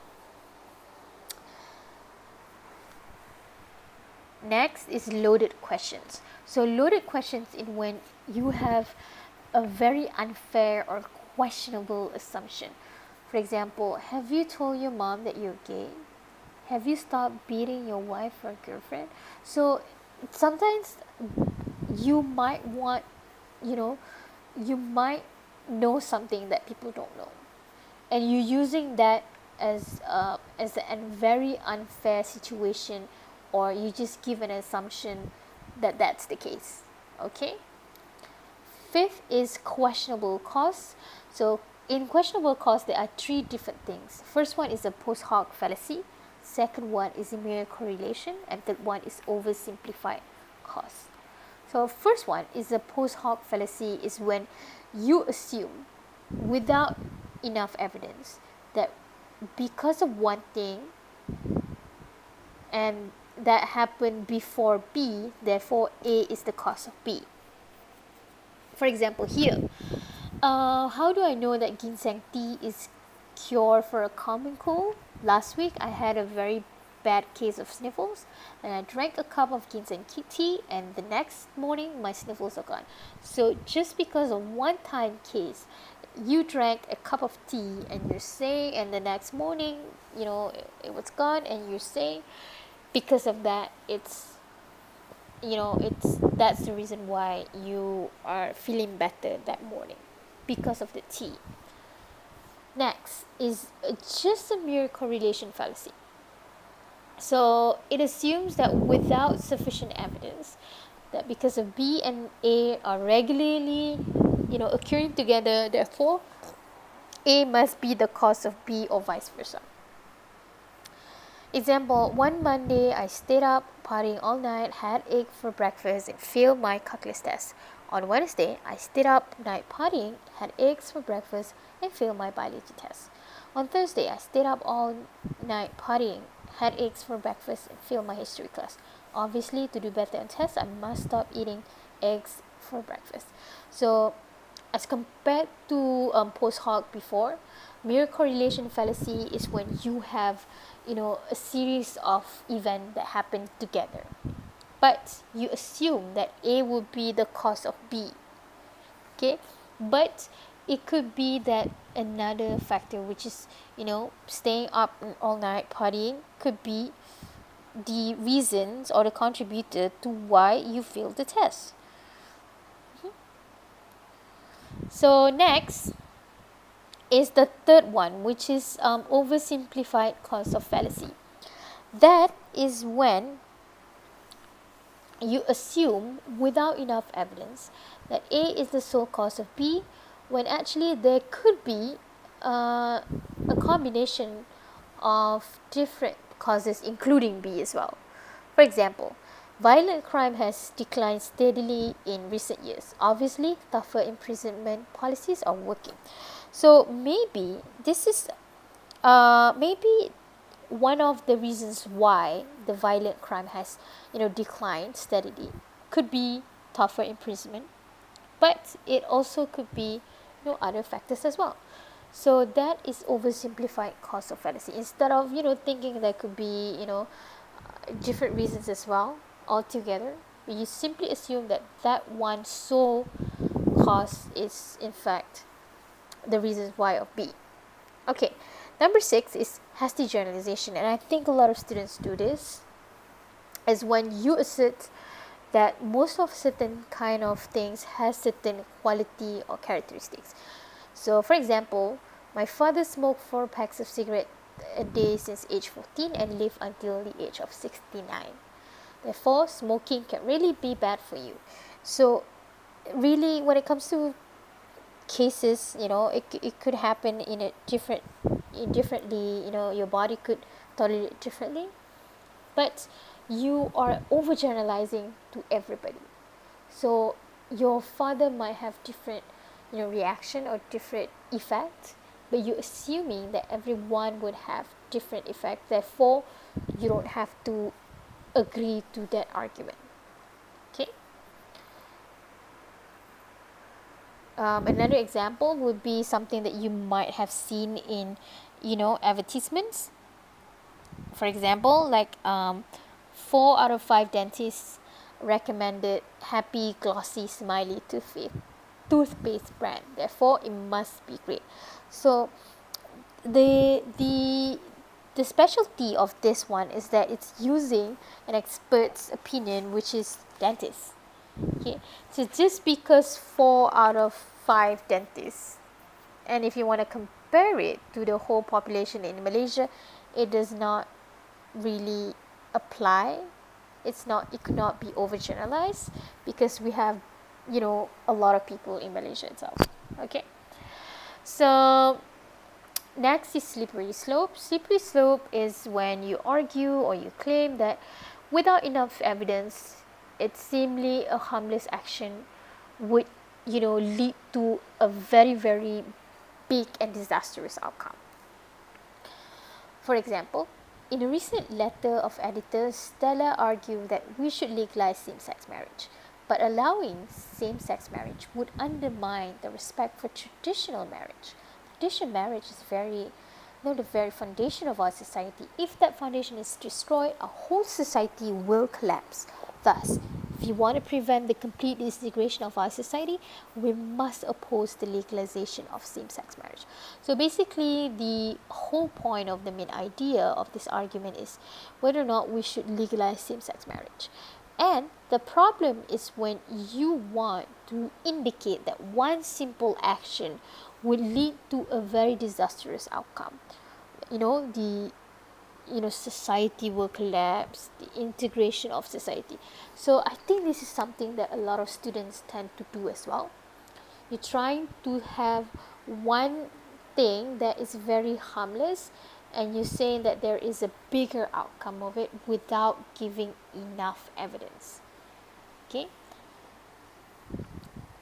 Next is loaded questions. So loaded questions is when you have a very unfair or questionable assumption. For example, have you told your mom that you're gay? Have you stopped beating your wife or girlfriend? So sometimes you might want, you might know something that people don't know, and you're using that as a very unfair situation, or you just give an assumption that that's the case. Okay. Fifth is questionable cause. So in questionable cause, there are three different things. First one is a post hoc fallacy. Second one is a mere correlation, and third one is oversimplified cause. So first one is a post hoc fallacy, is when you assume without enough evidence that because of one thing and that happened before B, therefore A is the cause of B. For example, here, how do I know that ginseng tea is cure for a common cold? Last week I had a very bad case of sniffles, and I drank a cup of ginseng tea, and the next morning my sniffles are gone. So just because of one time case, you drank a cup of tea and you're saying, and the next morning, it was gone, and you're saying because of that, that's the reason why you are feeling better that morning, because of the tea. Next is just a mere correlation fallacy. So it assumes that without sufficient evidence, that because of B and A are regularly, occurring together, therefore A must be the cause of B, or vice versa. Example, one Monday I stayed up partying all night, had egg for breakfast, and failed my calculus test. On Wednesday, I stayed up night partying, had eggs for breakfast, and failed my biology test. On Thursday, I stayed up all night partying, had eggs for breakfast, and failed my history class. Obviously, to do better on tests, I must stop eating eggs for breakfast. So, as compared to post hoc before, mere correlation fallacy is when you have, a series of events that happen together, but you assume that A would be the cause of B. Okay, but it could be that another factor, which is, staying up all night partying, could be the reasons or the contributor to why you failed the test. So next is the third one, which is oversimplified cause of fallacy. That is when you assume without enough evidence that A is the sole cause of B, when actually there could be a combination of different causes, including B as well. For example, violent crime has declined steadily in recent years. Obviously, tougher imprisonment policies are working. So maybe this is maybe one of the reasons why the violent crime has, declined steadily could be tougher imprisonment, but it also could be, other factors as well. So that is oversimplified cause of fallacy. Instead of, thinking there could be, different reasons as well altogether, you simply assume that that one sole cause is in fact the reasons why of B. Okay, number 6 is hasty generalization, and I think a lot of students do this, is when you assert that most of certain kind of things has certain quality or characteristics. So for example, my father smoked 4 packs of cigarette a day since age 14 and lived until the age of 69. Therefore, smoking can really be bad for you. So really, when it comes to cases, it could happen differently, your body could tolerate it differently, but you are overgeneralizing to everybody. So your father might have different reaction or different effect, but you're assuming that everyone would have different effect, therefore you don't have to agree to that argument. Okay. Another example would be something that you might have seen in advertisements. For example, like 4 out of 5 dentists recommended happy glossy smiley toothpaste brand, therefore it must be great. So the specialty of this one is that it's using an expert's opinion, which is dentist. Okay, so just because 4 out of 5 dentists, and if you want to compare it to the whole population in Malaysia, it does not really apply. It could not be overgeneralized, because we have a lot of people in Malaysia itself. Okay, so next is slippery slope. Slippery slope is when you argue or you claim that without enough evidence, it seemingly a harmless action would lead to a very, very big and disastrous outcome. For example, in a recent letter of editors, Stella argued that we should legalize same-sex marriage, but allowing same-sex marriage would undermine the respect for traditional marriage. Traditional marriage is the very foundation of our society. If that foundation is destroyed, our whole society will collapse. Thus, if you want to prevent the complete disintegration of our society, we must oppose the legalization of same-sex marriage. So basically, the whole point of the main idea of this argument is whether or not we should legalize same-sex marriage. And the problem is when you want to indicate that one simple action would lead to a very disastrous outcome. Society will collapse, the integration of society. So I think this is something that a lot of students tend to do as well. You're trying to have one thing that is very harmless, and you're saying that there is a bigger outcome of it without giving enough evidence. Okay.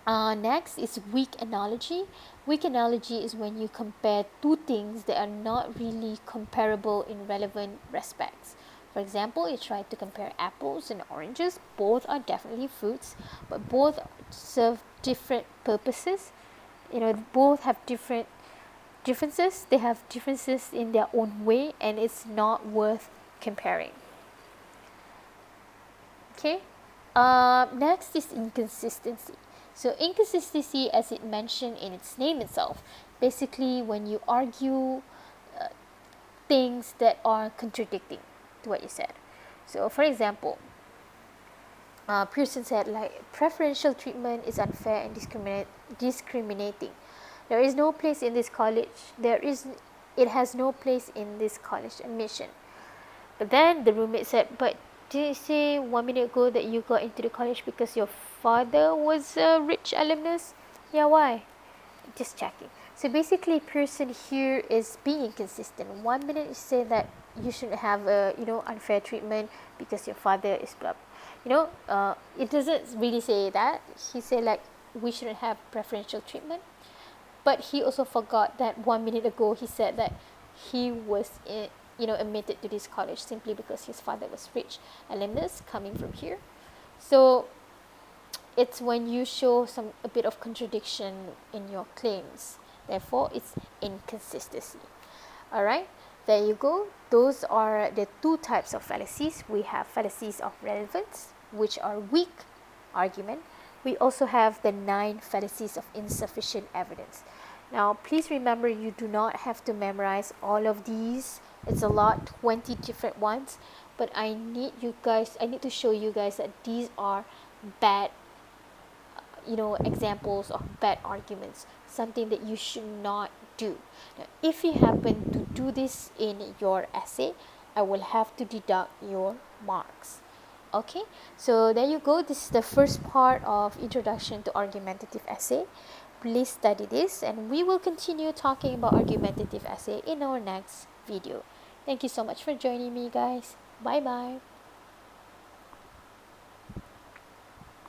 Next is weak analogy. Weak analogy is when you compare two things that are not really comparable in relevant respects. For example, you try to compare apples and oranges. Both are definitely fruits, but both serve different purposes. Both have differences. They have differences in their own way, and it's not worth comparing. Okay. Next is inconsistency. So inconsistency, as it mentioned in its name itself, basically when you argue things that are contradicting to what you said. So for example, Pearson said, like, preferential treatment is unfair and discriminating. There is no place in this college. It has no place in this college admission. But then the roommate said, but did you say 1 minute ago that you got into the college because your father was a rich alumnus? Yeah, why? Just checking. So basically, Pearson here is being inconsistent. 1 minute you say that you shouldn't have unfair treatment because your father is blah. It doesn't really say that. He said like we shouldn't have preferential treatment, but he also forgot that 1 minute ago he said that he was admitted to this college simply because his father was rich alumnus coming from here. So it's when you show a bit of contradiction in your claims. Therefore, it's inconsistency. All right, there you go. Those are the two types of fallacies. We have fallacies of relevance, which are weak argument. We also have the 9 fallacies of insufficient evidence. Now, please remember, you do not have to memorize all of these. It's a lot, 20 different ones. but I need to show you guys that these are bad, examples of bad arguments, something that you should not do. Now, if you happen to do this in your essay, I will have to deduct your marks. Okay, so there you go. This is the first part of Introduction to Argumentative Essay. Please study this, and we will continue talking about argumentative essay in our next video. Thank you so much for joining me, guys. Bye bye.